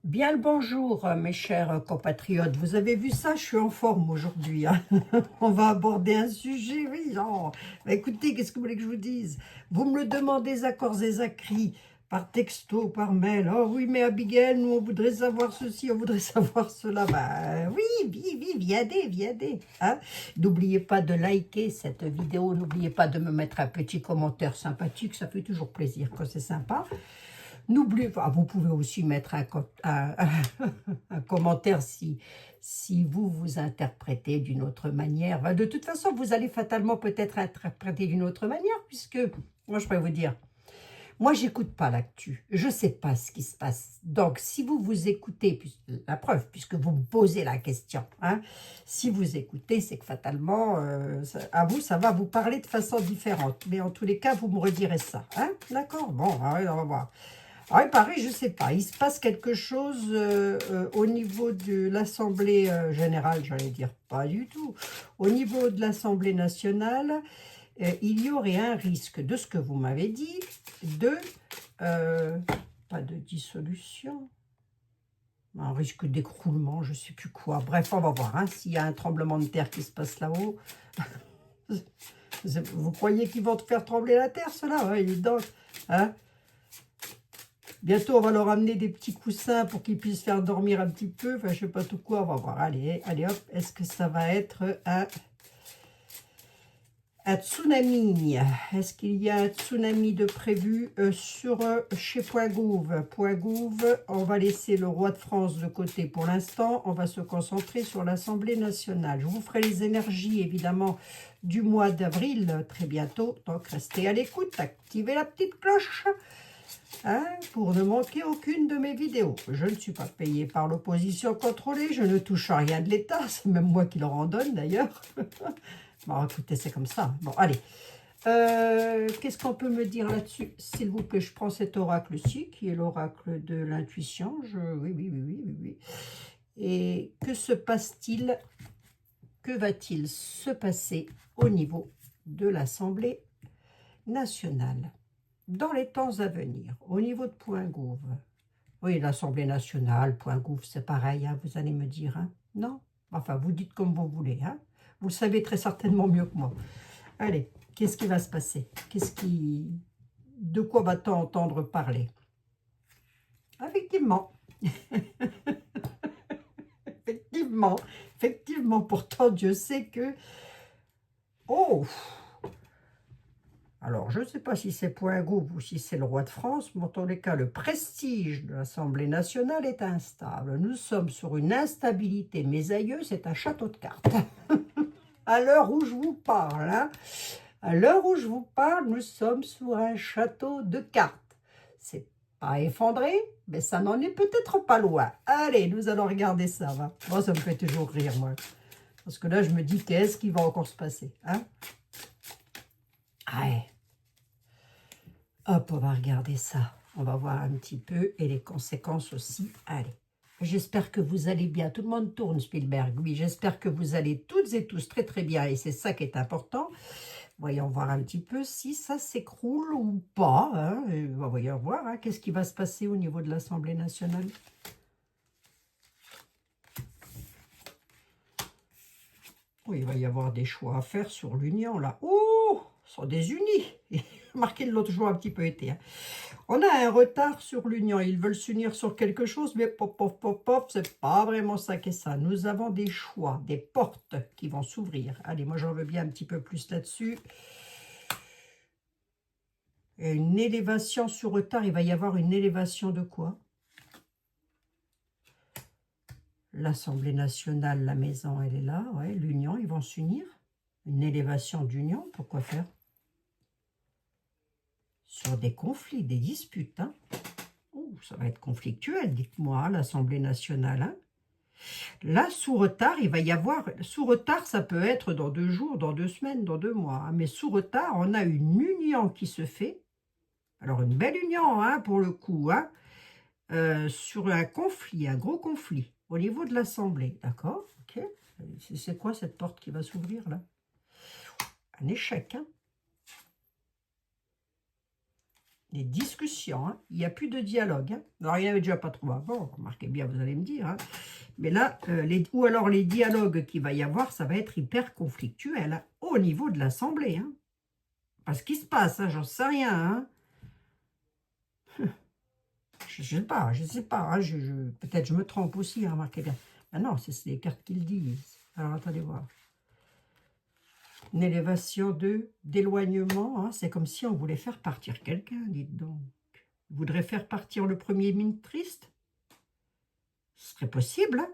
Bien le bonjour, mes chers compatriotes. Vous avez vu ça, je suis en forme aujourd'hui, hein. On va aborder un sujet, oui. Non. Bah, écoutez, qu'est-ce que vous voulez que je vous dise? Vous me le demandez à corps et à cri, par texto, par mail. Oh oui, mais Abigail, nous, on voudrait savoir ceci, on voudrait savoir cela. Bah oui, viendez, hein. N'oubliez pas de liker cette vidéo, n'oubliez pas de me mettre un petit commentaire sympathique, ça fait toujours plaisir quand c'est sympa. N'oubliez pas, vous pouvez aussi mettre un commentaire si vous vous interprétez d'une autre manière. De toute façon, vous allez fatalement peut-être interpréter d'une autre manière, puisque, moi je pourrais vous dire, moi j'écoute pas l'actu, je sais pas ce qui se passe. Donc si vous vous écoutez, la preuve, puisque vous me posez la question, hein, si vous écoutez, c'est que fatalement, à vous, ça va vous parler de façon différente. Mais en tous les cas, vous me redirez ça. Hein, d'accord? Bon, on va voir. Ah, il paraît, je ne sais pas, il se passe quelque chose au niveau de l'Assemblée générale, j'allais dire, pas du tout. Au niveau de l'Assemblée nationale, il y aurait un risque, de ce que vous m'avez dit, pas de dissolution, un risque d'écroulement, je ne sais plus quoi. Bref, on va voir, hein, s'il y a un tremblement de terre qui se passe là-haut. Vous croyez qu'ils vont te faire trembler la terre, cela? Ouais, donc, hein? Bientôt, on va leur amener des petits coussins pour qu'ils puissent faire dormir un petit peu. Enfin, je sais pas tout quoi, on va voir. Allez, hop. Est-ce que ça va être un tsunami? Est-ce qu'il y a un tsunami de prévu chez Point Gouv? Point Gouv, on va laisser le roi de France de côté pour l'instant. On va se concentrer sur l'Assemblée nationale. Je vous ferai les énergies, évidemment, du mois d'avril très bientôt. Donc, restez à l'écoute, activez la petite cloche. Hein, pour ne manquer aucune de mes vidéos. Je ne suis pas payé par l'opposition contrôlée, je ne touche à rien de l'État, c'est même moi qui leur en donne d'ailleurs. Bon, écoutez, c'est comme ça. Bon, allez. Qu'est-ce qu'on peut me dire là-dessus? S'il vous plaît, je prends cet oracle-ci, qui est l'oracle de l'intuition. Oui. Et que se passe-t-il? Que va-t-il se passer au niveau de l'Assemblée nationale dans les temps à venir, au niveau de Point Gouv? Oui, l'Assemblée nationale, Point Gouv, c'est pareil, hein, vous allez me dire, hein? Non? Enfin, vous dites comme vous voulez, hein? Vous le savez très certainement mieux que moi. Allez, qu'est-ce qui va se passer? De quoi va-t-on entendre parler? Effectivement. Effectivement, pourtant, Dieu sait que... Oh! Alors, je ne sais pas si c'est Point Gouv ou si c'est le roi de France, mais en tous les cas, le prestige de l'Assemblée nationale est instable. Nous sommes sur une instabilité. Mes aïeux, c'est un château de cartes. À l'heure où je vous parle, hein, à l'heure où je vous parle, nous sommes sur un château de cartes. C'est pas effondré, mais ça n'en est peut-être pas loin. Allez, nous allons regarder ça. Va. Moi, ça me fait toujours rire, moi. Parce que là, je me dis, qu'est-ce qui va encore se passer, hein? Allez. Hop, on va regarder ça. On va voir un petit peu et les conséquences aussi. Allez. J'espère que vous allez bien. Tout le monde tourne, Spielberg. Oui, j'espère que vous allez toutes et tous très très bien. Et c'est ça qui est important. Voyons voir un petit peu si ça s'écroule ou pas. Hein. Voyons voir. Hein. Qu'est-ce qui va se passer au niveau de l'Assemblée nationale? Oui, il va y avoir des choix à faire sur l'Union, là. Oh, ce sont des unis. Marqué de l'autre jour un petit peu été. Hein. On a un retard sur l'Union. Ils veulent s'unir sur quelque chose, mais pop, c'est pas vraiment ça qu'est ça. Nous avons des choix, des portes qui vont s'ouvrir. Allez, moi j'en veux bien un petit peu plus là-dessus. Une élévation sur retard. Il va y avoir une élévation de quoi? L'Assemblée nationale, la maison, elle est là. Ouais, l'Union, ils vont s'unir. Une élévation d'union, pourquoi faire? Sur des conflits, des disputes. Hein. Oh, ça va être conflictuel, dites-moi, l'Assemblée nationale. Hein. Là, sous retard, il va y avoir... Sous retard, ça peut être dans 2 jours, dans 2 semaines, dans 2 mois. Hein. Mais sous retard, on a une union qui se fait. Alors, une belle union, hein, pour le coup. Hein, sur un conflit, un gros conflit, au niveau de l'Assemblée. D'accord? Ok. C'est quoi cette porte qui va s'ouvrir, là? Un échec, hein? des discussions, hein. Il n'y a plus de dialogue. Hein. Alors, il n'y avait déjà pas trop avant, remarquez bien, vous allez me dire. Hein. Mais là, ou alors les dialogues qu'il va y avoir, ça va être hyper conflictuel hein, au niveau de l'Assemblée. Hein. Parce qu'il se passe, hein, j'en sais rien. Hein. Je ne sais pas, je ne sais pas. Hein, peut-être je me trompe aussi, hein, remarquez bien. Ah non, c'est les cartes qui le disent. Alors, attendez voir. Une élévation d'éloignement, hein, c'est comme si on voulait faire partir quelqu'un, dites donc. On voudrait faire partir le premier ministre triste. Ce serait possible, hein.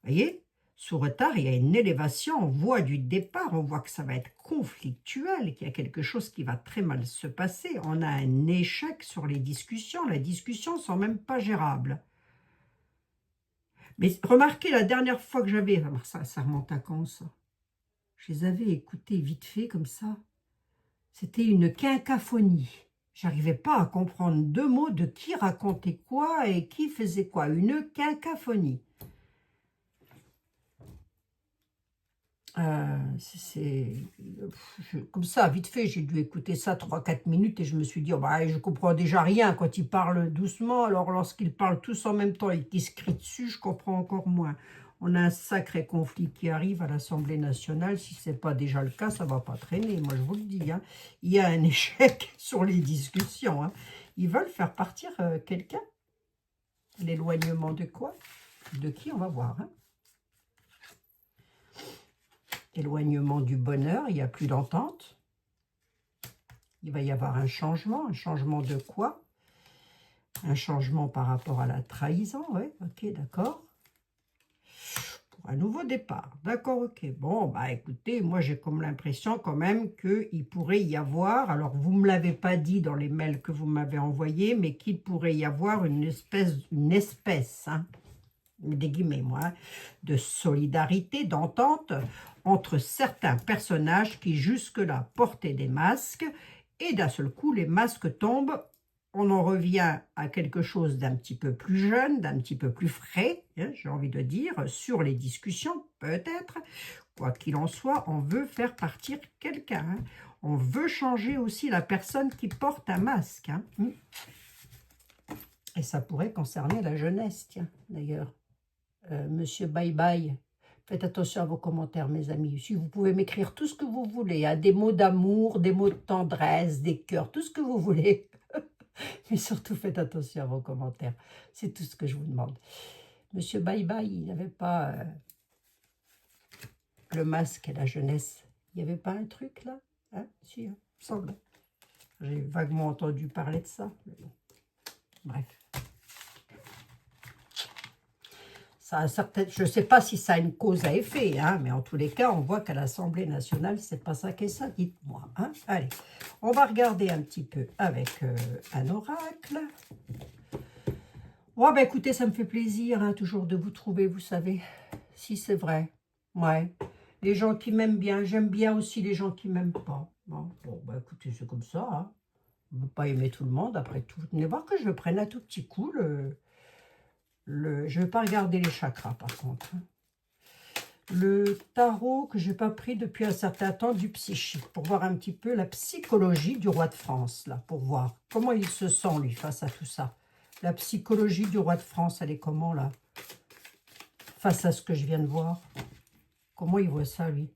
Vous voyez, sous retard, il y a une élévation, on voit du départ, on voit que ça va être conflictuel, qu'il y a quelque chose qui va très mal se passer. On a un échec sur les discussions ne sont même pas gérables. Mais remarquez, la dernière fois que j'avais, ça remonte à quand ça? Je les avais écoutés vite fait comme ça. C'était une quinquaphonie. J'arrivais pas à comprendre deux mots de qui racontait quoi et qui faisait quoi. Une quinquaphonie. Comme ça, vite fait, j'ai dû écouter ça 3-4 minutes et je me suis dit, oh bah, je comprends déjà rien quand ils parlent doucement. Alors lorsqu'ils parlent tous en même temps et qu'ils se crient dessus, je comprends encore moins. On a un sacré conflit qui arrive à l'Assemblée nationale. Si ce n'est pas déjà le cas, ça ne va pas traîner. Moi, je vous le dis. Hein. Il y a un échec sur les discussions. Hein. Ils veulent faire partir quelqu'un. L'éloignement de quoi? De qui? On va voir. Hein. Éloignement du bonheur. Il n'y a plus d'entente. Il va y avoir un changement. Un changement de quoi? Un changement par rapport à la trahison. Oui, ok, d'accord. Un nouveau départ. D'accord, ok. Bon, bah écoutez, moi j'ai comme l'impression quand même qu'il pourrait y avoir, alors vous ne me l'avez pas dit dans les mails que vous m'avez envoyés, mais qu'il pourrait y avoir une espèce hein, des guillemets moi, hein, de solidarité, d'entente entre certains personnages qui jusque-là portaient des masques et d'un seul coup les masques tombent. On en revient à quelque chose d'un petit peu plus jeune, d'un petit peu plus frais, hein, j'ai envie de dire, sur les discussions, peut-être. Quoi qu'il en soit, on veut faire partir quelqu'un. Hein. On veut changer aussi la personne qui porte un masque. Hein. Et ça pourrait concerner la jeunesse, tiens, d'ailleurs. Monsieur Bye Bye, faites attention à vos commentaires, mes amis. Si vous pouvez m'écrire tout ce que vous voulez, hein, des mots d'amour, des mots de tendresse, des cœurs, tout ce que vous voulez. Mais surtout, faites attention à vos commentaires. C'est tout ce que je vous demande. Monsieur Bye Bye, il n'avait pas le masque et la jeunesse. Il n'y avait pas un truc là hein? Si, hein, il me semble. J'ai vaguement entendu parler de ça. Mais bon. Bref. Ça a je ne sais pas si ça a une cause à effet, hein, mais en tous les cas, on voit qu'à l'Assemblée nationale, c'est pas ça qu'est ça, dites-moi. Hein. Allez, on va regarder un petit peu avec un oracle. Oh, ben écoutez, ça me fait plaisir hein, toujours de vous trouver, vous savez. Si c'est vrai. Ouais. Les gens qui m'aiment bien, j'aime bien aussi les gens qui m'aiment pas. Bon, ben écoutez, c'est comme ça. Hein. On ne peut pas aimer tout le monde, après tout. Venez voir que je le prenne à tout petit coup, je ne vais pas regarder les chakras, par contre. Hein. Le tarot que je n'ai pas pris depuis un certain temps du psychique, pour voir un petit peu la psychologie du roi de France, là, pour voir comment il se sent, lui, face à tout ça. La psychologie du roi de France, elle est comment, là? Face à ce que je viens de voir. Comment il voit ça, lui?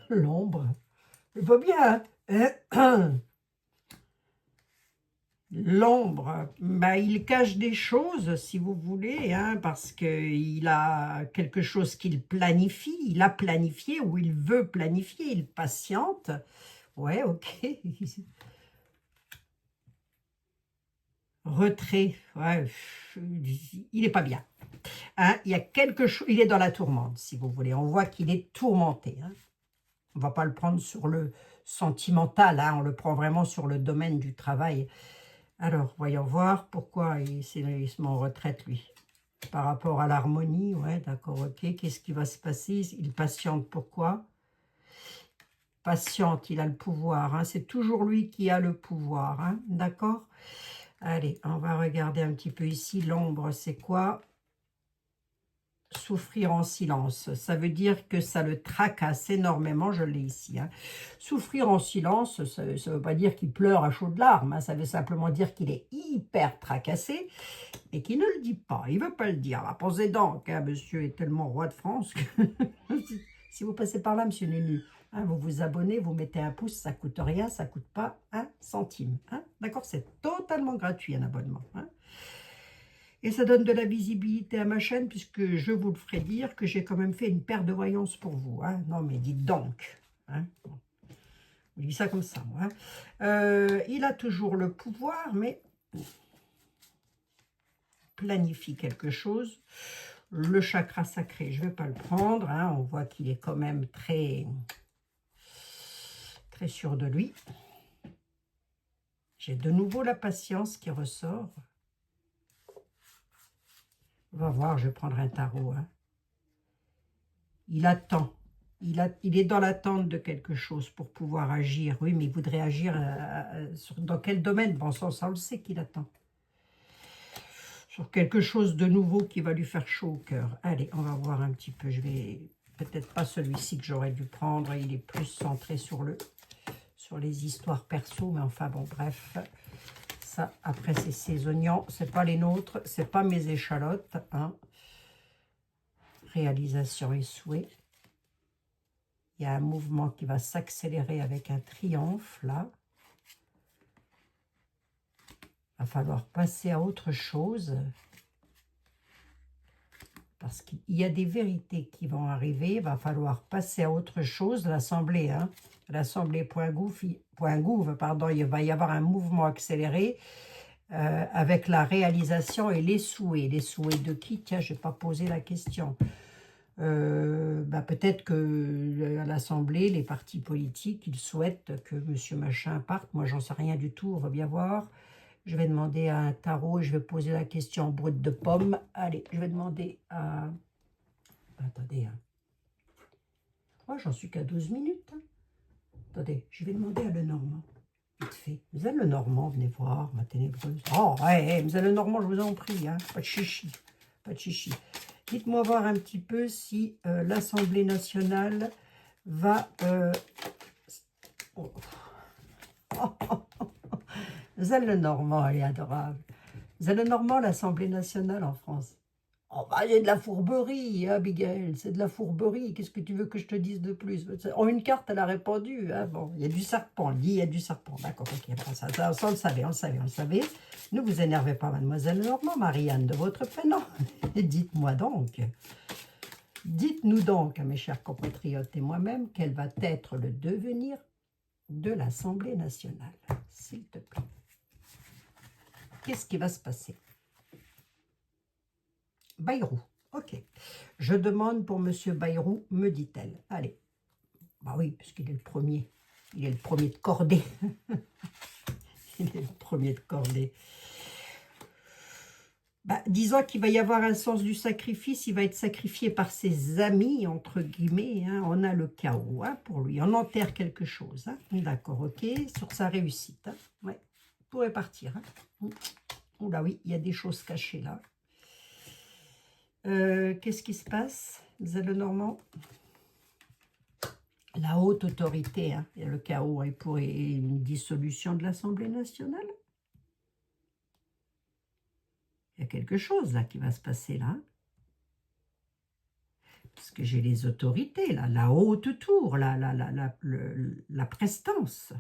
L'ombre. Il va bien, hein? L'ombre, bah, il cache des choses, si vous voulez, hein, parce qu'il a quelque chose qu'il planifie, il a planifié ou il veut planifier, il patiente. Ouais, ok. Retrait, ouais, il n'est pas bien. Hein, il y a quelque chose, il est dans la tourmente, si vous voulez. On voit qu'il est tourmenté. Hein. On ne va pas le prendre sur le sentimental, hein, on le prend vraiment sur le domaine du travail. Alors, voyons voir pourquoi il se met en retraite, lui. Par rapport à l'harmonie, ouais, d'accord, ok. Qu'est-ce qui va se passer? Il patiente, pourquoi? Patiente, il a le pouvoir. Hein. C'est toujours lui qui a le pouvoir, hein, d'accord? Allez, on va regarder un petit peu ici. L'ombre, c'est quoi? souffrir en silence. Ça veut dire que ça le tracasse énormément, je l'ai ici. Hein. Souffrir en silence, ça ne veut pas dire qu'il pleure à chaudes larmes, hein. Ça veut simplement dire qu'il est hyper tracassé et qu'il ne le dit pas. Il ne veut pas le dire. Alors, pensez donc, hein, monsieur est tellement roi de France que si vous passez par là, monsieur Nénu, hein, vous vous abonnez, vous mettez un pouce, ça ne coûte rien, ça ne coûte pas un centime. Hein. D'accord, c'est totalement gratuit un abonnement. Hein. Et ça donne de la visibilité à ma chaîne, puisque je vous le ferai dire que j'ai quand même fait une paire de voyances pour vous. Hein. Non, mais dites donc. Hein. Je dis ça comme ça, moi. Hein. Il a toujours le pouvoir, mais planifie quelque chose. Le chakra sacré, je ne vais pas le prendre. Hein. On voit qu'il est quand même très sûr de lui. J'ai de nouveau la patience qui ressort. On va voir, je vais prendre un tarot. Hein. Il attend. Il est dans l'attente de quelque chose pour pouvoir agir. Oui, mais il voudrait agir dans quel domaine? Bon, ça, on le sait qu'il attend. Sur quelque chose de nouveau qui va lui faire chaud au cœur. Allez, on va voir un petit peu. Je vais peut-être pas celui-ci que j'aurais dû prendre. Il est plus centré sur les histoires perso. Mais enfin, bon, bref. Ça, après, c'est ses oignons. C'est pas les nôtres. C'est pas mes échalotes. Hein. Réalisation et souhait. Il y a un mouvement qui va s'accélérer avec un triomphe, là. Il va falloir passer à autre chose. Parce qu'il y a des vérités qui vont arriver. Il va falloir passer à autre chose. L'Assemblée, hein. L'Assemblée point gouv, pardon. Il va y avoir un mouvement accéléré avec la réalisation et les souhaits. Les souhaits de qui? Tiens, je n'ai pas posé la question. Peut-être que à l'Assemblée, les partis politiques, ils souhaitent que monsieur machin parte. Moi, j'en sais rien du tout, on va bien voir. Je vais demander à un tarot et je vais poser la question brute de pomme. Allez, je vais demander à... Attendez. Hein. Oh, j'en suis qu'à 12 minutes. Hein. Attendez, je vais demander à Lenormand. Vite fait. Vous êtes Lenormand, venez voir, ma ténébreuse. Oh, ouais, vous êtes Lenormand, je vous en prie. Hein. Pas de chichi. Pas de chichi. Dites-moi voir un petit peu si l'Assemblée nationale va... Oh. Zelle Normand, elle est adorable. Zelle Normand, l'Assemblée nationale en France. Oh, bah, il y a de la fourberie, hein, Abigail, c'est de la fourberie. Qu'est-ce que tu veux que je te dise de plus? En une carte, elle a répondu. Hein, bon, il y a du serpent, il dit il y a du serpent. D'accord, ok, bon, ça, on le savait, on le savait. Ne vous énervez pas, mademoiselle Normand, Marianne, de votre prénom. Dites-moi donc. Dites-nous donc, mes chers compatriotes et moi-même, quel va être le devenir de l'Assemblée nationale, s'il te plaît. Qu'est-ce qui va se passer? Bayrou, ok. Je demande pour monsieur Bayrou, me dit-elle. Allez. Bah oui, puisqu'il est le premier. Il est le premier de cordée. Il est le premier de cordée. Disons qu'il va y avoir un sens du sacrifice. Il va être sacrifié par ses amis, entre guillemets. Hein. On a le chaos hein, pour lui. On enterre quelque chose. Hein. D'accord, ok. Sur sa réussite. Hein. Ouais. Il pourrait partir. Hein. Oula, oui, il y a des choses cachées là. Qu'est-ce qui se passe, le Normand? La haute autorité, hein. Il y a le chaos hein, pour une dissolution de l'Assemblée nationale. Il y a quelque chose là qui va se passer là. Parce que j'ai les autorités, là, la haute tour, la prestance.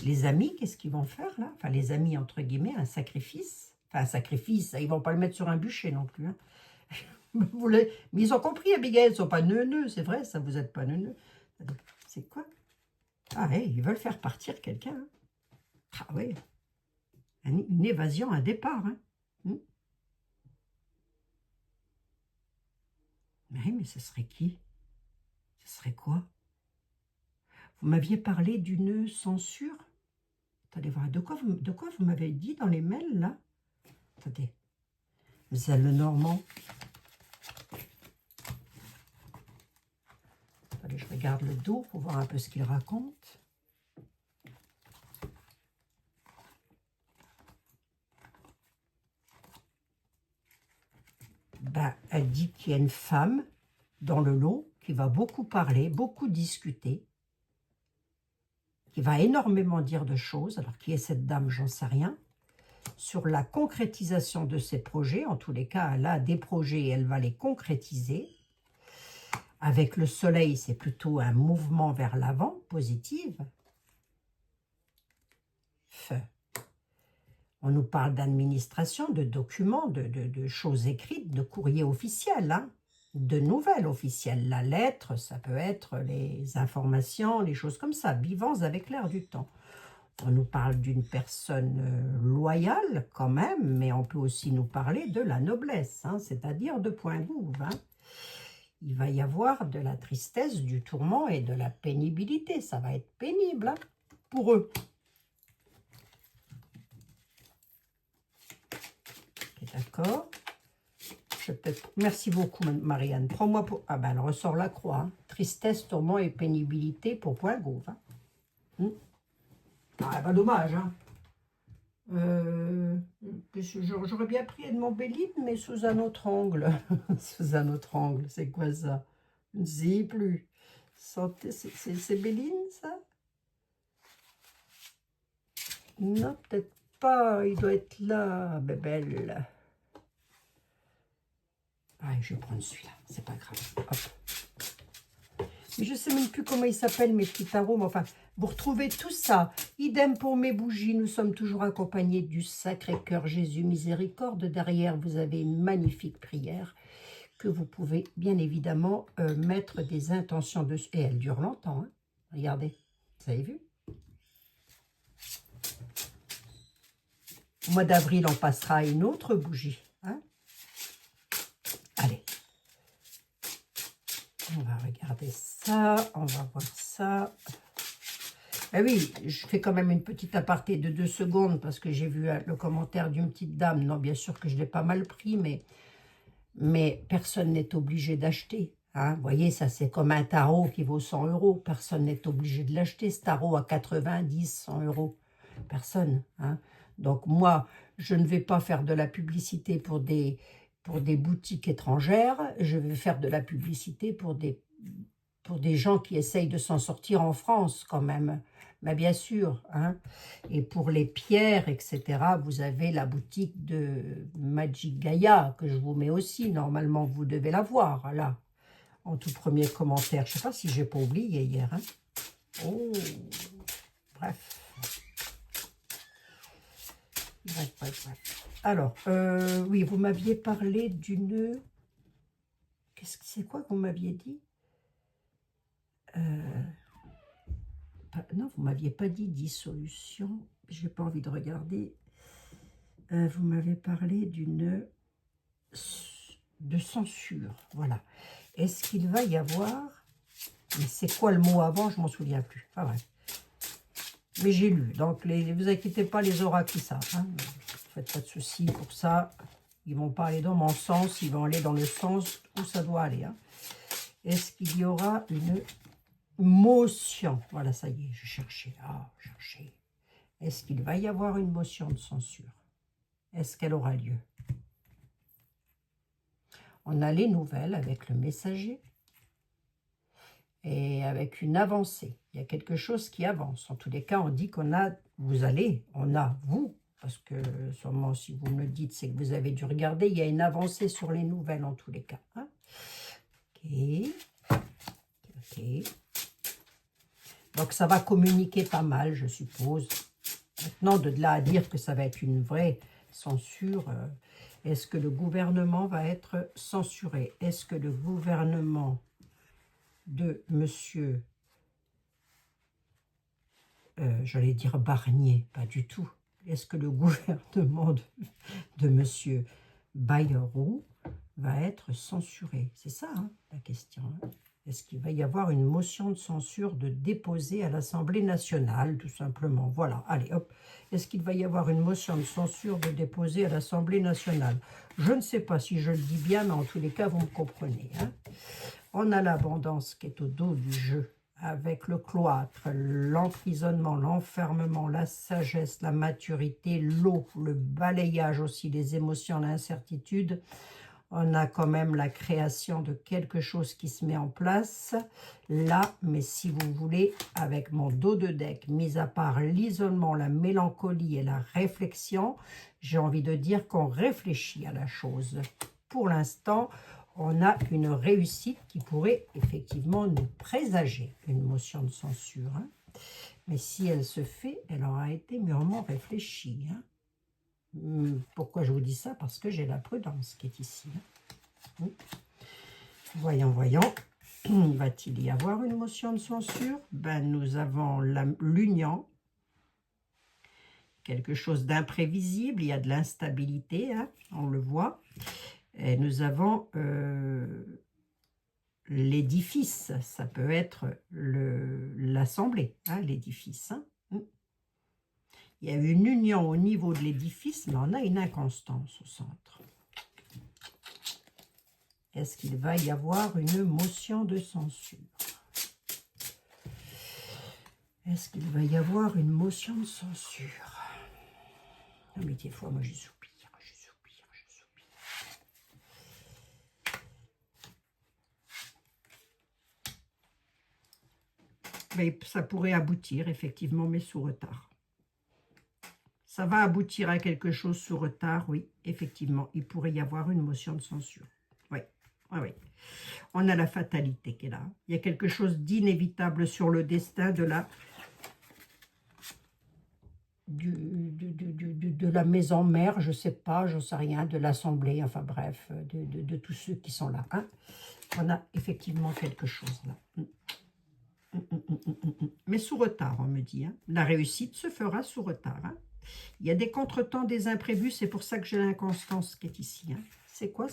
Les amis, qu'est-ce qu'ils vont faire là? Enfin, les amis, entre guillemets, un sacrifice. Enfin, un sacrifice, ils ne vont pas le mettre sur un bûcher non plus. Hein. Mais ils ont compris, Abigail, ils ne sont pas neuneux, c'est vrai, ça, vous n'êtes pas neuneux. C'est quoi? Ah, hey, ils veulent faire partir quelqu'un. Hein. Ah oui, une évasion, un départ. Hein. Mais ce serait qui? Ce serait quoi? Vous m'aviez parlé d'une censure? Attendez voir, de quoi vous m'avez dit dans les mails, là? Attendez. Zelle Normand. Attendez, je regarde le dos pour voir un peu ce qu'il raconte. Elle dit qu'il y a une femme dans le lot qui va beaucoup parler, beaucoup discuter, qui va énormément dire de choses. Alors, qui est cette dame, j'en sais rien. Sur la concrétisation de ses projets. En tous les cas, elle a des projets et elle va les concrétiser. Avec le soleil, c'est plutôt un mouvement vers l'avant, positif. On nous parle d'administration, de documents, de choses écrites, de courriers officiels, hein, de nouvelles officielles. La lettre, ça peut être les informations, les choses comme ça, vivants avec l'air du temps. On nous parle d'une personne loyale quand même, mais on peut aussi nous parler de la noblesse, hein, c'est-à-dire de point gouv. Hein. Il va y avoir de la tristesse, du tourment et de la pénibilité. Ça va être pénible, hein, pour eux. Okay, d'accord. Merci beaucoup, Marianne. Prends-moi pour... Ah ben, elle ressort la croix. Hein. Tristesse, tourment et pénibilité pour point gouv. Hein. Ah, pas dommage, hein. J'aurais bien pris Edmond Béline, mais sous un autre angle. Sous un autre angle, c'est quoi ça? Je ne sais plus. C'est Béline, ça? Non, peut-être pas. Il doit être là, bébelle. Ah, je vais prendre celui-là, c'est pas grave. Hop. Mais je ne sais même plus comment il s'appelle, mes petits tarots, mais enfin... Vous retrouvez tout ça. Idem pour mes bougies. Nous sommes toujours accompagnés du Sacré-Cœur Jésus Miséricorde. Derrière, vous avez une magnifique prière que vous pouvez bien évidemment mettre des intentions dessus. Et elle dure longtemps. Hein. Regardez. Vous avez vu? Au mois d'avril, on passera à une autre bougie. Hein. Allez. On va regarder ça. On va voir ça. Eh oui, je fais quand même une petite aparté de 2 secondes parce que j'ai vu le commentaire d'une petite dame. Non, bien sûr que je l'ai pas mal pris, mais personne n'est obligé d'acheter. Hein. Vous voyez, ça c'est comme un tarot qui vaut 100 €. Personne n'est obligé de l'acheter, ce tarot à 90, 100 €. Personne. Hein. Donc moi, je ne vais pas faire de la publicité pour des boutiques étrangères. Je vais faire de la publicité pour des gens qui essayent de s'en sortir en France quand même. Mais bien sûr, hein. Et pour les pierres, etc., vous avez la boutique de Magic Gaia, que je vous mets aussi. Normalement, vous devez la voir, là, en tout premier commentaire. Je ne sais pas si je n'ai pas oublié hier. Hein. Oh, bref. Bref. Alors, oui, vous m'aviez parlé d'une... C'est quoi que vous m'aviez dit? Non, vous ne m'aviez pas dit dissolution. Je n'ai pas envie de regarder. Vous m'avez parlé de censure. Voilà. Est-ce qu'il va y avoir... Mais c'est quoi le mot avant? Je ne m'en souviens plus. Ah ouais. Mais j'ai lu. Donc, vous inquiétez pas, les oracles, ça. Hein. Ne faites pas de soucis pour ça. Ils ne vont pas aller dans mon sens. Ils vont aller dans le sens où ça doit aller. Hein. Est-ce qu'il y aura une... motion, voilà, ça y est, je cherchais. Est-ce qu'il va y avoir une motion de censure? Est-ce qu'elle aura lieu? On a les nouvelles avec le messager et avec une avancée. Il y a quelque chose qui avance. En tous les cas, on dit qu'on a, vous, parce que sûrement si vous me le dites, c'est que vous avez dû regarder, il y a une avancée sur les nouvelles en tous les cas. Hein. Ok. Donc, ça va communiquer pas mal, je suppose. Maintenant, de là à dire que ça va être une vraie censure, est-ce que le gouvernement va être censuré? Est-ce que le gouvernement de monsieur, j'allais dire Barnier, pas du tout. Est-ce que le gouvernement de monsieur Bayrou va être censuré? C'est ça, hein, la question. Hein. Est-ce qu'il va y avoir une motion de censure de déposer à l'Assemblée nationale, tout simplement? Voilà, allez, hop. Est-ce qu'il va y avoir une motion de censure de déposer à l'Assemblée nationale? Je ne sais pas si je le dis bien, mais en tous les cas, vous me comprenez. Hein. On a l'abondance qui est au dos du jeu, avec le cloître, l'emprisonnement, l'enfermement, la sagesse, la maturité, l'eau, le balayage aussi, les émotions, l'incertitude. On a quand même la création de quelque chose qui se met en place là, mais si vous voulez, avec mon dos de deck, mis à part l'isolement, la mélancolie et la réflexion, j'ai envie de dire qu'on réfléchit à la chose. Pour l'instant, on a une réussite qui pourrait effectivement nous présager une motion de censure. Hein. Mais si elle se fait, elle aura été mûrement réfléchie. Hein. Pourquoi je vous dis ça? Parce que j'ai la prudence qui est ici. Hein. Voyons, voyons. Va-t-il y avoir une motion de censure? Ben, nous avons l'union. Quelque chose d'imprévisible. Il y a de l'instabilité, hein, on le voit. Et nous avons l'édifice. Ça peut être l'assemblée, hein, l'édifice. Hein. Il y a une union au niveau de l'édifice, mais on a une inconstance au centre. Est-ce qu'il va y avoir une motion de censure? Est-ce qu'il va y avoir une motion de censure? Non, mais des fois, moi, je soupire, je soupire, je soupire. Mais ça pourrait aboutir, effectivement, mais sous retard. Ça va aboutir à quelque chose sous retard, oui, effectivement. Il pourrait y avoir une motion de censure. Oui, oui, oui. On a la fatalité qui est là. Il y a quelque chose d'inévitable sur le destin de la maison mère, je ne sais pas, j'en sais rien, de l'assemblée, enfin bref, de tous ceux qui sont là. Hein. On a effectivement quelque chose là. Mais sous retard, on me dit. Hein. La réussite se fera sous retard. Hein. Il y a des contretemps, des imprévus, c'est pour ça que j'ai l'inconstance qui est ici. Hein. C'est quoi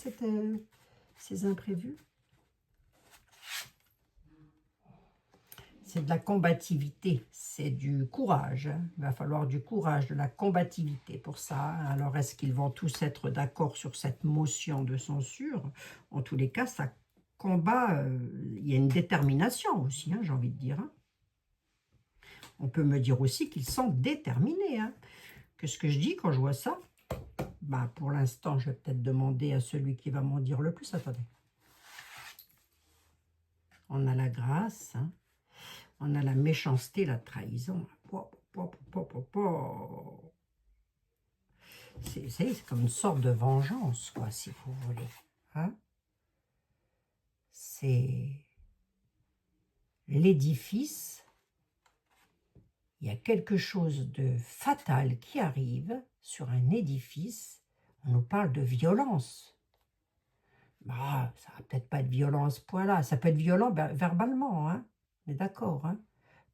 ces imprévus? C'est de la combativité, c'est du courage. Hein. Il va falloir du courage, de la combativité pour ça. Alors, est-ce qu'ils vont tous être d'accord sur cette motion de censure? En tous les cas, ça combat, il y a une détermination aussi, hein, j'ai envie de dire. Hein. On peut me dire aussi qu'ils sont déterminés. Hein. Qu'est-ce que je dis quand je vois ça? Bah, pour l'instant, je vais peut-être demander à celui qui va m'en dire le plus. Attendez. On a la grâce, hein. On a la méchanceté, la trahison. C'est comme une sorte de vengeance, quoi, si vous voulez. Hein? C'est l'édifice. Il y a quelque chose de fatal qui arrive sur un édifice. On nous parle de violence. Bah, ça va peut-être pas être violent à ce point-là. Ça peut être violent verbalement, hein. On est d'accord, hein.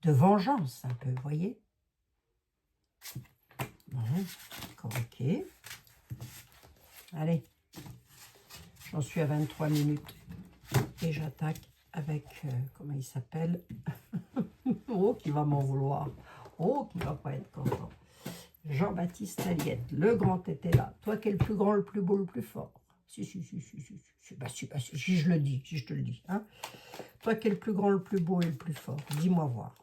De vengeance, un peu, vous voyez. D'accord, ok. Allez, j'en suis à 23 minutes. Et j'attaque avec, comment il s'appelle? Oh, qui va m'en vouloir. Oh, qui va pas être content. Jean-Baptiste Aliette, le grand était là. Toi qui es le plus grand, le plus beau, le plus fort. Si, je le dis, si je te le dis. Hein. Toi qui es le plus grand, le plus beau et le plus fort. Dis-moi voir.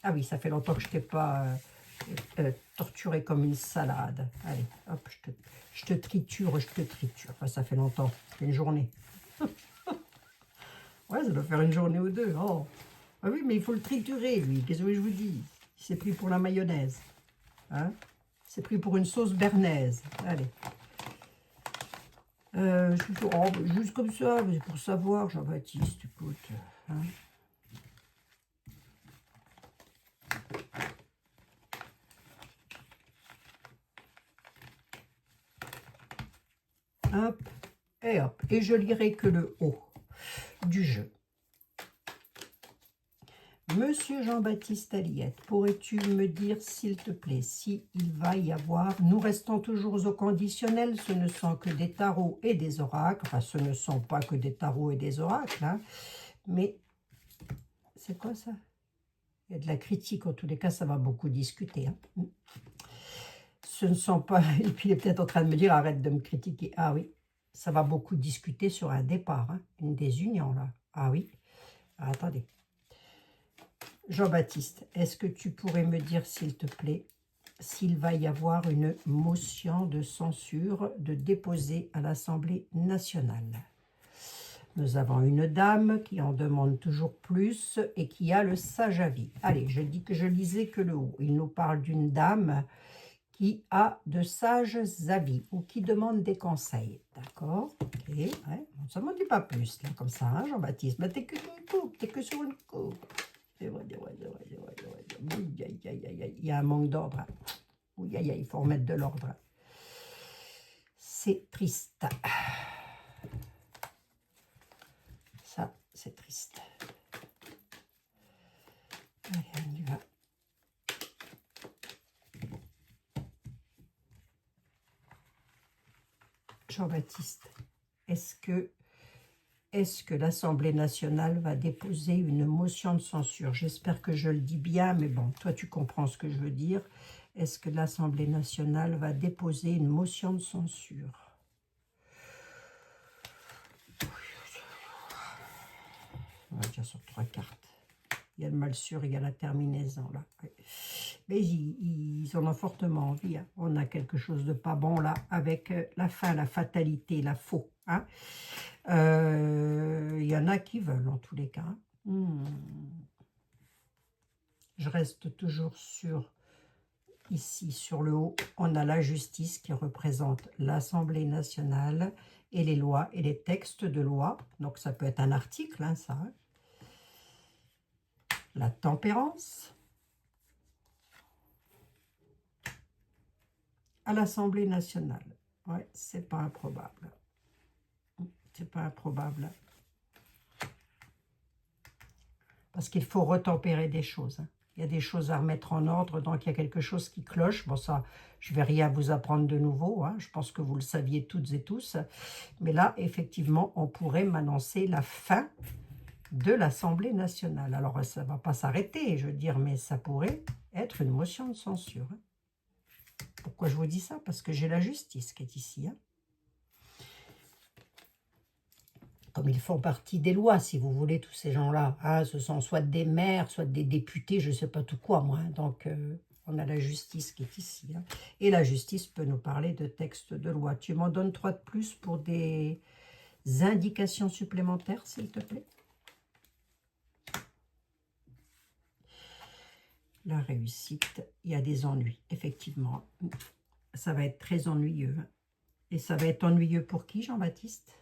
Ah oui, ça fait longtemps que je t'ai pas torturé comme une salade. Allez, hop, je te triture. Enfin, ça fait longtemps, une journée. Ouais, ça doit faire une journée ou deux. Oh. Ah oui, mais il faut le triturer, lui. Qu'est-ce que je vous dis? Il s'est pris pour la mayonnaise. Hein? Il s'est pris pour une sauce bernaise. Allez. Juste comme ça, mais pour savoir, Jean-Baptiste, écoute. Hein? Hop, et hop. Et je lirai que le haut du jeu. Monsieur Jean-Baptiste Aliette, pourrais-tu me dire, s'il te plaît, s'il va y avoir... Nous restons toujours au conditionnel, ce ne sont que des tarots et des oracles. Enfin, ce ne sont pas que des tarots et des oracles, hein, mais... C'est quoi ça? Il y a de la critique, en tous les cas, ça va beaucoup discuter. Hein. Ce ne sont pas... Et puis, il est peut-être en train de me dire, arrête de me critiquer. Ah oui, ça va beaucoup discuter sur un départ, hein, une désunion, là. Ah oui, ah, attendez. Jean-Baptiste, est-ce que tu pourrais me dire, s'il te plaît, s'il va y avoir une motion de censure de déposer à l'Assemblée nationale. Nous avons une dame qui en demande toujours plus et qui a le sage avis. Allez, je dis que je lisais que le haut. Il nous parle d'une dame qui a de sages avis ou qui demande des conseils. D'accord? Ok, ouais. Ça ne m'en dit pas plus, là, comme ça, hein, Jean-Baptiste. Mais t'es que une coupe, t'es que sur une coupe. C'est vrai, c'est vrai, c'est vrai, c'est vrai, c'est vrai. Oui, aïe, aïe, aïe, aïe. Il y a un manque d'ordre. Oui, aïe, aïe, il faut remettre de l'ordre. C'est triste. Ça, c'est triste. Allez, on y va. Jean-Baptiste, est-ce que l'Assemblée nationale va déposer une motion de censure? J'espère que je le dis bien, mais bon, toi tu comprends ce que je veux dire. Est-ce que l'Assemblée nationale va déposer une motion de censure? On va dire sur 3 cartes. Il y a le mal sûr, il y a la terminaison là. Mais ils en ont fortement envie. Hein. On a quelque chose de pas bon là avec la fin, la fatalité, la faux. Hein. Il y en a qui veulent en tous les cas. Je reste toujours sur, ici sur le haut, on a la justice qui représente l'Assemblée nationale et les lois et les textes de loi. Donc ça peut être un article, hein, ça. La tempérance. À l'Assemblée nationale. Ouais, c'est pas improbable. C'est pas improbable. Parce qu'il faut retempérer des choses. Hein. Il y a des choses à remettre en ordre, donc il y a quelque chose qui cloche. Bon, ça, je vais rien vous apprendre de nouveau. Hein. Je pense que vous le saviez toutes et tous. Mais là, effectivement, on pourrait m'annoncer la fin de l'Assemblée nationale. Alors, ça ne va pas s'arrêter, je veux dire, mais ça pourrait être une motion de censure. Hein. Pourquoi je vous dis ça? Parce que j'ai la justice qui est ici. Hein. Comme ils font partie des lois, si vous voulez, tous ces gens-là. Hein, ce sont soit des maires, soit des députés, je ne sais pas tout quoi, moi. Hein. Donc, on a la justice qui est ici. Hein. Et la justice peut nous parler de textes de loi. Tu m'en donnes 3 de plus pour des indications supplémentaires, s'il te plaît? La réussite, il y a des ennuis, effectivement. Ça va être très ennuyeux. Hein. Et ça va être ennuyeux pour qui, Jean-Baptiste?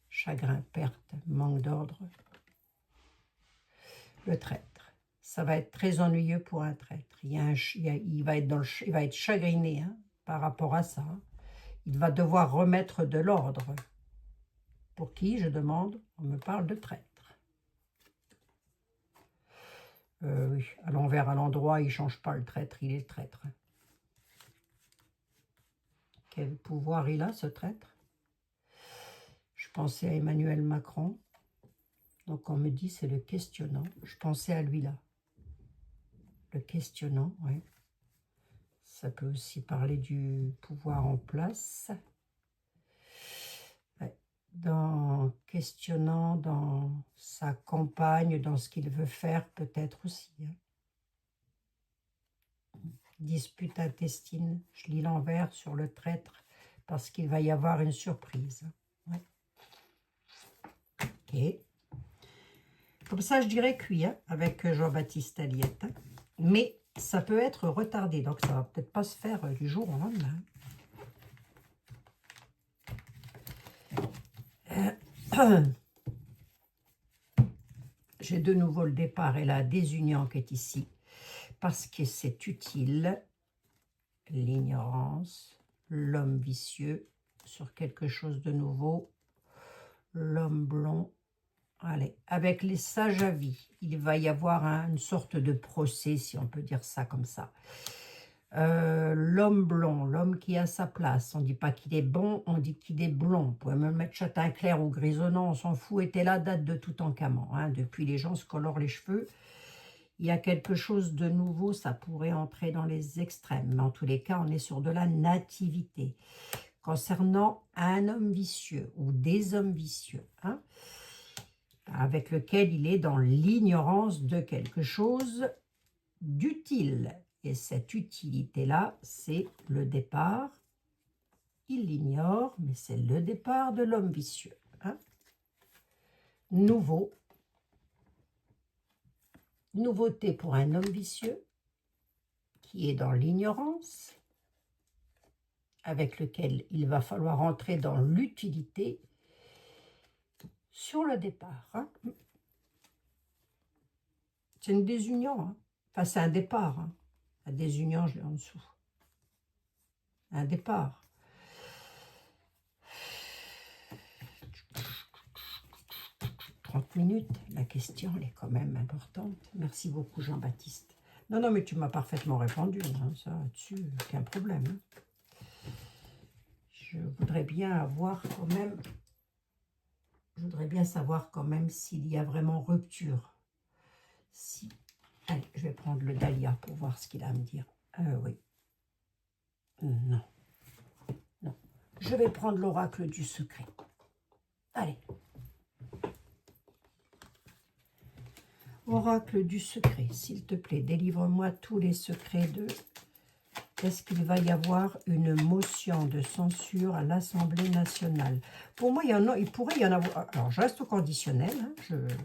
Chagrin, perte, manque d'ordre. Le traître. Ça va être très ennuyeux pour un traître. Il va être chagriné hein, par rapport à ça. Hein. Il va devoir remettre de l'ordre. Pour qui, je demande? On me parle de traître. Oui, à l'envers, à l'endroit, il ne change pas le traître, il est le traître. Quel pouvoir il a, ce traître? Je pensais à Emmanuel Macron. Donc, on me dit c'est le questionnant. Je pensais à lui là. Le questionnant, oui. Ça peut aussi parler du pouvoir en place. Ouais. Dans questionnant, dans sa campagne, dans ce qu'il veut faire, peut-être aussi. Hein. Dispute intestine. Je lis l'envers sur le traître parce qu'il va y avoir une surprise. Ouais. Ok. Comme ça, je dirais cuit hein, avec Jean-Baptiste Aliette. Hein. Mais ça peut être retardé, donc ça va peut-être pas se faire du jour au lendemain. J'ai de nouveau le départ et la désunion qui est ici, parce que c'est utile, l'ignorance, l'homme vicieux, sur quelque chose de nouveau, l'homme blond. Allez, avec les sages avis, il va y avoir une sorte de procès, si on peut dire ça comme ça. L'homme blond, l'homme qui a sa place. On ne dit pas qu'il est bon, on dit qu'il est blond. Vous pouvez me mettre châtain clair ou grisonnant, on s'en fout. Était là, date de Toutankhamon. Hein. Depuis, les gens se colorent les cheveux. Il y a quelque chose de nouveau, ça pourrait entrer dans les extrêmes. Mais en tous les cas, on est sur de la nativité. Concernant un homme vicieux ou des hommes vicieux, hein, avec lequel il est dans l'ignorance de quelque chose d'utile. Et cette utilité-là, c'est le départ. Il l'ignore, mais c'est le départ de l'homme vicieux. Hein? Nouveauté pour un homme vicieux qui est dans l'ignorance, avec lequel il va falloir entrer dans l'utilité sur le départ. Hein? C'est une désunion. Hein? Enfin, c'est un départ. Hein? La désunion, je l'ai en dessous. Un départ. « 30 minutes, la question, elle est quand même importante. Merci beaucoup, Jean-Baptiste. Non, non, mais tu m'as parfaitement répondu. Hein, ça, là-dessus, aucun problème. Hein. Je voudrais bien avoir quand même... Je voudrais bien savoir quand même s'il y a vraiment rupture. Si... Allez, je vais prendre le Dahlia pour voir ce qu'il a à me dire. Oui. Non. Non. Je vais prendre l'oracle du secret. Allez. Oracle du secret, s'il te plaît, délivre-moi tous les secrets de... Est-ce qu'il va y avoir une motion de censure à l'Assemblée nationale? Pour moi, il pourrait y en avoir... Alors, je reste au conditionnel. Hein,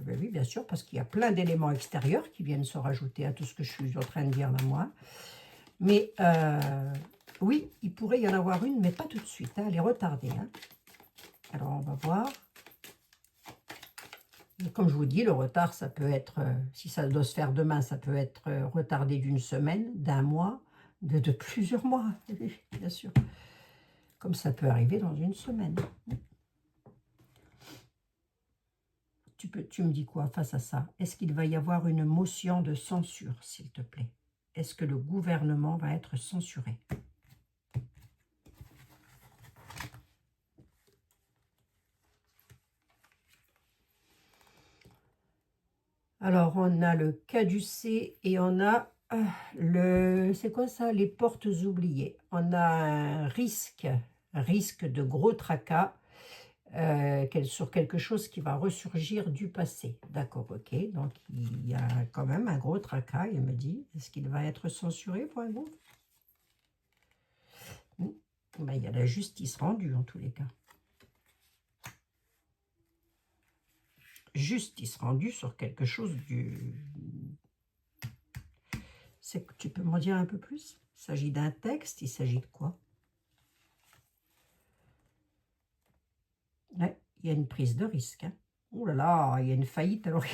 ben oui, bien sûr, parce qu'il y a plein d'éléments extérieurs qui viennent se rajouter à tout ce que je suis en train de dire là, moi. Mais, oui, il pourrait y en avoir une, mais pas tout de suite. Hein, elle est retardée. Hein. Alors, on va voir. Et comme je vous dis, le retard, ça peut être, si ça doit se faire demain, ça peut être retardé d'une semaine, d'un mois, de plusieurs mois, oui, bien sûr. Comme ça peut arriver dans une semaine. Tu me dis quoi face à ça? Est-ce qu'il va y avoir une motion de censure, s'il te plaît? Est-ce que le gouvernement va être censuré? Alors, on a le caducé et on a c'est quoi ça? Les portes oubliées. On a un risque de gros tracas sur quelque chose qui va ressurgir du passé. D'accord, ok. Donc, il y a quand même un gros tracas, il me dit. Est-ce qu'il va être censuré pour un groupe? Ben, il y a la justice rendue, en tous les cas. Justice rendue sur quelque chose du... Tu peux m'en dire un peu plus? Il s'agit d'un texte, il s'agit de quoi? Ouais, il y a une prise de risque. Hein. Oh là là, il y a une faillite. Alors,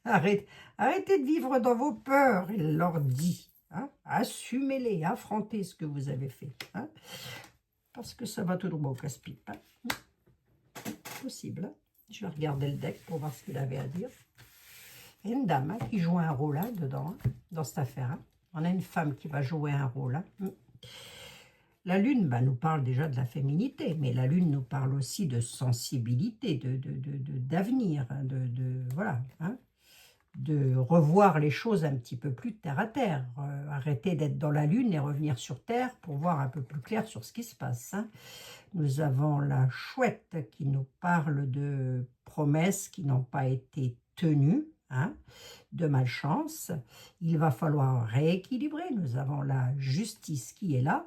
arrêtez de vivre dans vos peurs, il leur dit. Hein. Assumez-les, affrontez ce que vous avez fait. Hein. Parce que ça va tout droit au casse-pipe. Hein. Possible. Hein. Je vais regarder le deck pour voir ce qu'il avait à dire. Il y a une dame hein, qui joue un rôle là, dedans, hein, dans cette affaire. Hein. On a une femme qui va jouer un rôle. Hein. La lune nous parle déjà de la féminité, mais la lune nous parle aussi de sensibilité, d'avenir, hein, voilà, hein, de revoir les choses un petit peu plus terre à terre. Arrêter d'être dans la lune et revenir sur terre pour voir un peu plus clair sur ce qui se passe. Hein. Nous avons la chouette qui nous parle de promesses qui n'ont pas été tenues. Hein, de malchance, il va falloir rééquilibrer. Nous avons la justice qui est là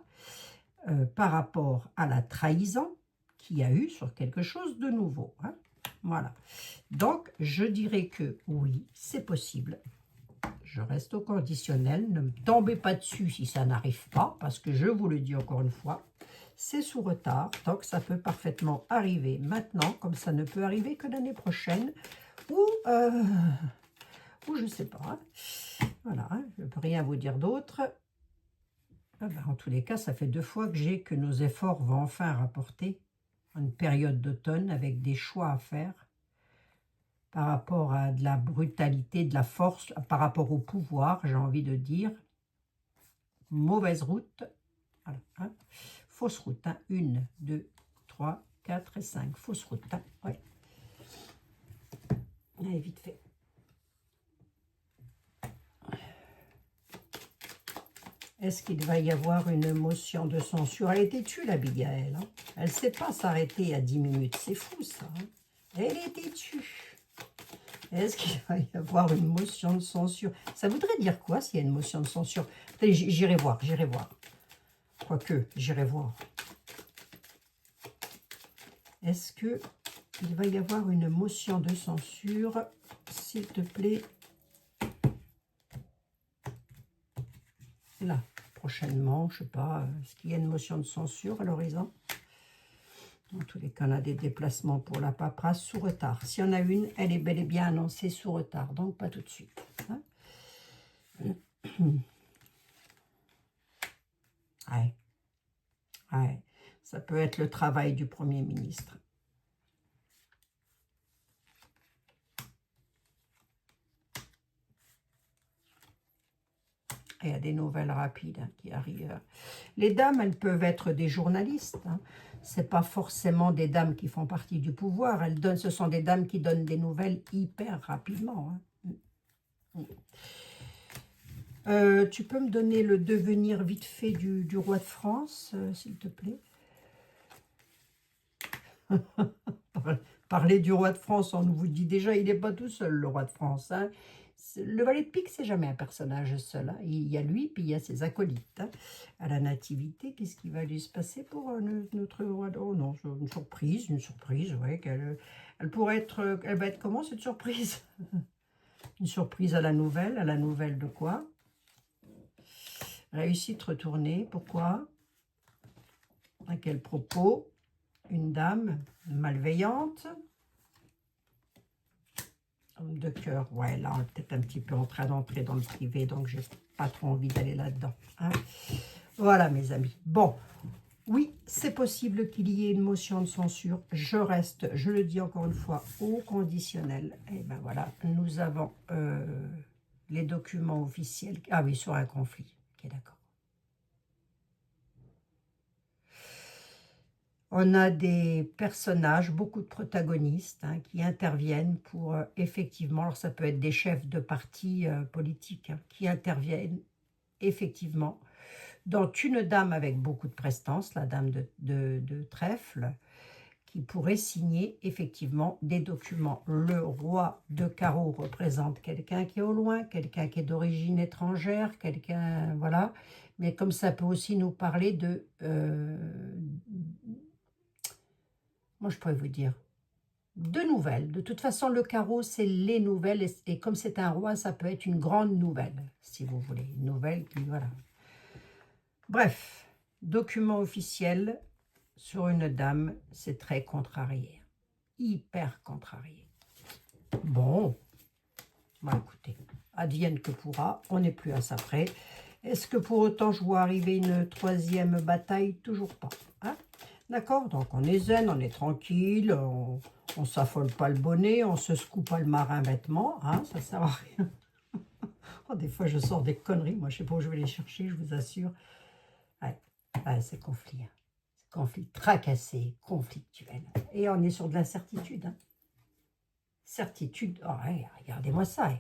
par rapport à la trahison qu'il y a eu sur quelque chose de nouveau. Hein. Voilà. Donc, je dirais que oui, c'est possible. Je reste au conditionnel. Ne me tombez pas dessus si ça n'arrive pas, parce que je vous le dis encore une fois, c'est sous retard. Donc, ça peut parfaitement arriver maintenant, comme ça ne peut arriver que l'année prochaine, ou je ne sais pas. Hein. Voilà, hein, je ne peux rien vous dire d'autre. Ah ben, en tous les cas, ça fait 2 fois que nos efforts vont enfin rapporter une période d'automne avec des choix à faire par rapport à de la brutalité, de la force, par rapport au pouvoir, j'ai envie de dire. Mauvaise route. Voilà, hein. Fausse route. Hein. 1, 2, 3, 4 et 5. Fausse route. Hein. Ouais. Allez, vite fait. Est-ce qu'il va y avoir une motion de censure? Elle est têtue, la Bigaëlle. Hein. Elle ne sait pas s'arrêter à 10 minutes. C'est fou, ça. Hein. Elle est têtue. Est-ce qu'il va y avoir une motion de censure? Ça voudrait dire quoi s'il y a une motion de censure? J'irai voir, j'irai voir. Quoique, j'irai voir. Est-ce que il va y avoir une motion de censure? S'il te plaît. Là, prochainement, je ne sais pas, est-ce qu'il y a une motion de censure à l'horizon? Dans tous les cas, on a des déplacements pour la paperasse sous retard. S'il y en a une, elle est bel et bien annoncée sous retard, donc pas tout de suite. Hein? Ouais. Ouais. Ça peut être le travail du Premier ministre. Il y a des nouvelles rapides qui arrivent. Les dames, elles peuvent être des journalistes. Hein. Ce n'est pas forcément des dames qui font partie du pouvoir. Ce sont des dames qui donnent des nouvelles hyper rapidement. Hein. Tu peux me donner le devenir vite fait du roi de France, s'il te plaît? Parler du roi de France, on vous dit déjà, il n'est pas tout seul, le roi de France. Hein. Le valet de pique, c'est jamais un personnage seul. Hein. Il y a lui, puis il y a ses acolytes. Hein. À la nativité, qu'est-ce qui va lui se passer pour notre roi? Oh non, une surprise, ouais. Elle pourrait être, elle va être comment cette surprise? Une surprise à la nouvelle de quoi? Réussite retournée, pourquoi? À quel propos? Une dame malveillante. Homme de cœur, ouais, là, on est peut-être un petit peu en train d'entrer dans le privé, donc j'ai pas trop envie d'aller là-dedans. Hein. Voilà, mes amis. Bon, oui, c'est possible qu'il y ait une motion de censure. Je reste, je le dis encore une fois, au conditionnel. Et ben voilà, nous avons les documents officiels. Ah oui, sur un conflit. Ok, d'accord. On a des personnages, beaucoup de protagonistes hein, qui interviennent pour effectivement, alors ça peut être des chefs de partis politiques hein, qui interviennent effectivement, dont une dame avec beaucoup de prestance, la dame de trèfle, qui pourrait signer effectivement des documents. Le roi de carreau représente quelqu'un qui est au loin, quelqu'un qui est d'origine étrangère, quelqu'un, voilà. Mais comme ça peut aussi nous parler de... moi, je pourrais vous dire de nouvelles. De toute façon, le carreau, c'est les nouvelles. Et comme c'est un roi, ça peut être une grande nouvelle, si vous voulez. Une nouvelle qui, voilà. Bref, document officiel sur une dame, c'est très contrarié. Hyper contrarié. Bon, bah écoutez, advienne que pourra, on n'est plus à ça près. Est-ce que pour autant je vois arriver une troisième bataille? Toujours pas. Hein? D'accord? Donc on est zen, on est tranquille, on ne s'affole pas le bonnet, on se secoue pas le marin bêtement, hein, ça sert à rien. Oh, des fois je sors des conneries, moi je sais pas où je vais les chercher, je vous assure. Ouais, ouais c'est conflit. Hein. Conflit tracassé, conflictuel. Et on est sur de l'incertitude. Hein. Certitude, oh, ouais, regardez-moi ça. Hein.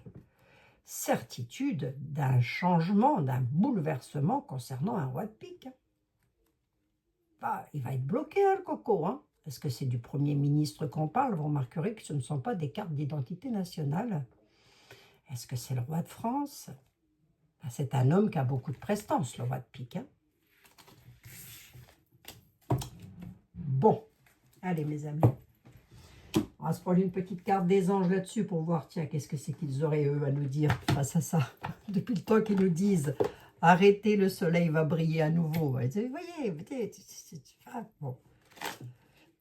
Certitude d'un changement, d'un bouleversement concernant un roi de pique. Hein. Bah, il va être bloqué, hein, le coco. Hein. Est-ce que c'est du Premier ministre qu'on parle? Vous remarquerez que ce ne sont pas des cartes d'identité nationale. Est-ce que c'est le roi de France? Bah, c'est un homme qui a beaucoup de prestance, le roi de pique. Hein. Bon, allez mes amis. On va se prendre une petite carte des anges là-dessus pour voir, tiens, qu'est-ce que c'est qu'ils auraient, eux, à nous dire face à ça. Depuis le temps qu'ils nous disent, arrêtez, le soleil va briller à nouveau. Vous voyez, bon.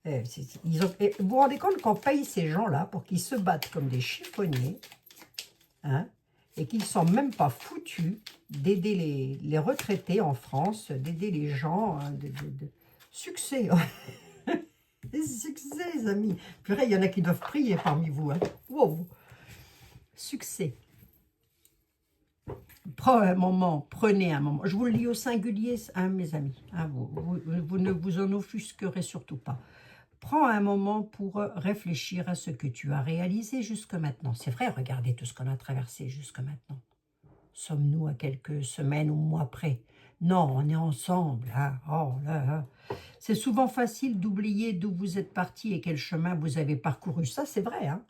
Vous vous rendez compte qu'on paye ces gens-là pour qu'ils se battent comme des chiffonniers, hein, et qu'ils ne sont même pas foutus d'aider les retraités en France, d'aider les gens, hein, succès. Des succès, les amis. Purée, il y en a qui doivent prier parmi vous. Hein. Wow. Succès. Prenez un moment. Je vous le lis au singulier, hein, mes amis. Hein, vous ne vous en offusquerez surtout pas. Prends un moment pour réfléchir à ce que tu as réalisé jusque maintenant. C'est vrai, regardez tout ce qu'on a traversé jusque maintenant. Sommes-nous à quelques semaines ou mois près? Non, on est ensemble. Hein. Oh là là. C'est souvent facile d'oublier d'où vous êtes parti et quel chemin vous avez parcouru. Ça, c'est vrai. Hein.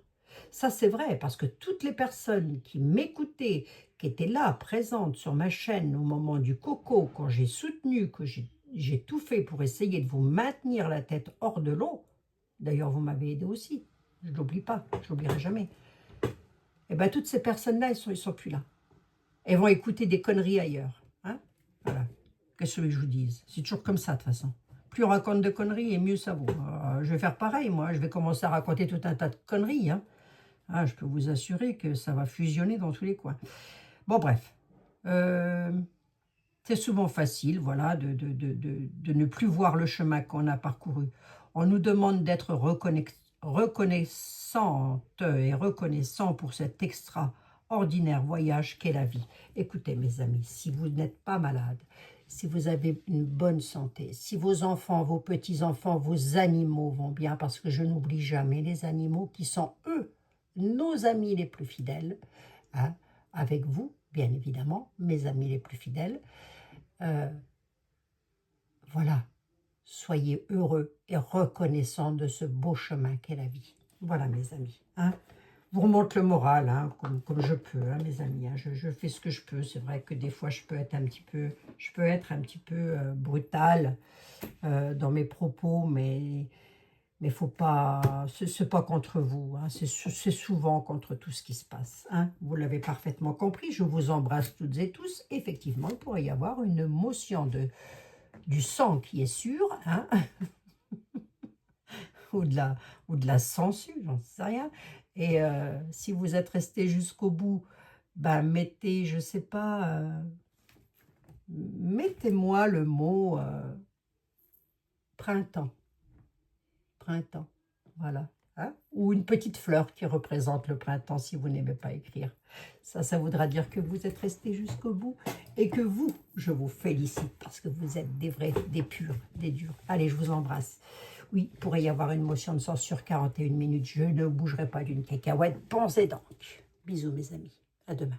Ça, c'est vrai, parce que toutes les personnes qui m'écoutaient, qui étaient là, présentes sur ma chaîne au moment du coco, quand j'ai soutenu, que j'ai tout fait pour essayer de vous maintenir la tête hors de l'eau, d'ailleurs, vous m'avez aidé aussi, je ne l'oublie pas, je ne l'oublierai jamais. Et bien, toutes ces personnes-là, ils sont plus là. Elles vont écouter des conneries ailleurs. Hein, voilà. Qu'est-ce que je vous dise? C'est toujours comme ça, de toute façon. Plus on raconte de conneries, et mieux ça vaut. Je vais faire pareil, moi. Je vais commencer à raconter tout un tas de conneries. Hein. Ah, je peux vous assurer que ça va fusionner dans tous les coins. Bon, bref. C'est souvent facile, voilà, de ne plus voir le chemin qu'on a parcouru. On nous demande d'être reconnaissante et reconnaissant pour cet extraordinaire voyage qu'est la vie. Écoutez, mes amis, si vous n'êtes pas malade, si vous avez une bonne santé, si vos enfants, vos petits-enfants, vos animaux vont bien, parce que je n'oublie jamais les animaux qui sont, eux, nos amis les plus fidèles, hein, avec vous, bien évidemment, mes amis les plus fidèles. Voilà, soyez heureux et reconnaissants de ce beau chemin qu'est la vie. Voilà, mes amis. Hein. Vous remonte le moral, hein, comme je peux, hein, mes amis. Hein. Je fais ce que je peux. C'est vrai que des fois, je peux être un petit peu brutale dans mes propos, mais faut pas, c'est pas contre vous, hein, c'est souvent contre tout ce qui se passe. Hein. Vous l'avez parfaitement compris, je vous embrasse toutes et tous. Effectivement, il pourrait y avoir une motion du sang qui est sûr, hein, ou de la censure, j'en sais rien. Et si vous êtes resté jusqu'au bout, ben mettez, je sais pas, mettez-moi le mot printemps. Printemps, voilà. Hein? Ou une petite fleur qui représente le printemps si vous n'aimez pas écrire. Ça voudra dire que vous êtes resté jusqu'au bout et que vous, je vous félicite parce que vous êtes des vrais, des purs, des durs. Allez, je vous embrasse. Oui, il pourrait y avoir une motion de censure 41 minutes. Je ne bougerai pas d'une cacahuète. Pensez donc. Bisous mes amis. À demain.